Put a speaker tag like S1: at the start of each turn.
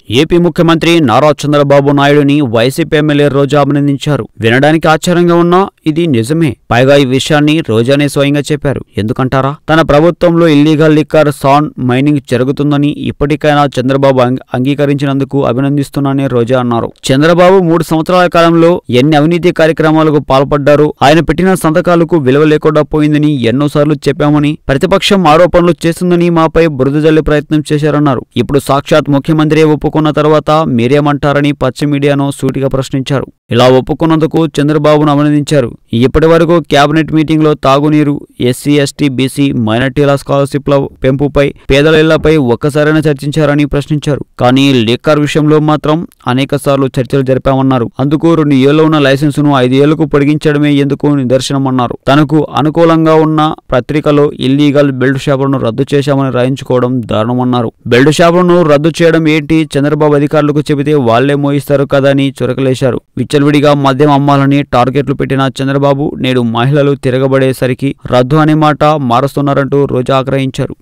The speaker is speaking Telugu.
S1: ఏపీ ముఖ్యమంత్రి నారా చంద్రబాబు నాయుడుని వైసీపీ ఎమ్మెల్యే రోజా అభినందించారు. వినడానికి ఆశ్చర్యంగా ఉన్నా ఇది నిజమే. పైగా ఈ విషయాన్ని రోజానే స్వయంగా చెప్పారు. ఎందుకంటారా? తన ప్రభుత్వంలో ఇల్లీగల్ లిక్కర్ సాన్ మైనింగ్ జరుగుతుందని ఇప్పటికైనా చంద్రబాబు అంగీకరించినందుకు అభినందిస్తున్నానని రోజా అన్నారు. చంద్రబాబు 3 సంవత్సరాల కాలంలో ఎన్ని అవినీతి కార్యక్రమాలకు పాల్పడ్డారో, ఆయన పెట్టిన సంతకాలకు విలువ లేకుండా పోయిందని ఎన్నోసార్లు చెప్పామని, ప్రతిపక్షం ఆరోపణలు చేస్తుందని మాపై బురద జల్లే ప్రయత్నం చేశారన్నారు. ఇప్పుడు సాక్షాత్ ముఖ్యమంత్రి ఒప్పుకున్న తర్వాత మీరేమంటారని పచ్చ మీడియాను సూటిగా ప్రశ్నించారు. ఇలా ఒప్పుకున్నందుకు చంద్రబాబును అభినందించారు. ఇప్పటి వరకు కేబినెట్ మీటింగ్ లో తాగునీరు, ఎస్సీ, ఎస్టీ, బీసీ, మైనార్టీల స్కాలర్షిప్ల పెంపుపై, పేదల ఇళ్లపై ఒక్కసారైనా చర్చించారని ప్రశ్నించారు. కానీ లిక్కర్ విషయంలో మాత్రం అనేకసార్లు చర్చలు జరిపామన్నారు. అందుకు 2 ఏళ్లు ఉన్న లైసెన్సును 5 ఏళ్లకు పొడిగించడమే ఎందుకు నిదర్శనమన్నారు. తనకు అనుకూలంగా ఉన్న పత్రికలో ఇల్లీగల్ బెల్ట్ షాపులను రద్దు చేశామని రాయించుకోవడం దారుణమన్నారు. బెల్ట్ షాపులను రద్దు చేయడం ఏంటి? చంద్రబాబు అధికారులకు చెబితే వాళ్లే మోయిస్తారు కదా అని చురకలేశారు. విచ్చలవిడిగా మద్యం అమ్మాలని టార్గెట్లు పెట్టిన చంద్రబాబు నేడు మహిళలు తిరగబడేసరికి రద్దు అనే మాట మారుస్తున్నారంటూ రోజా ఆగ్రహించారు.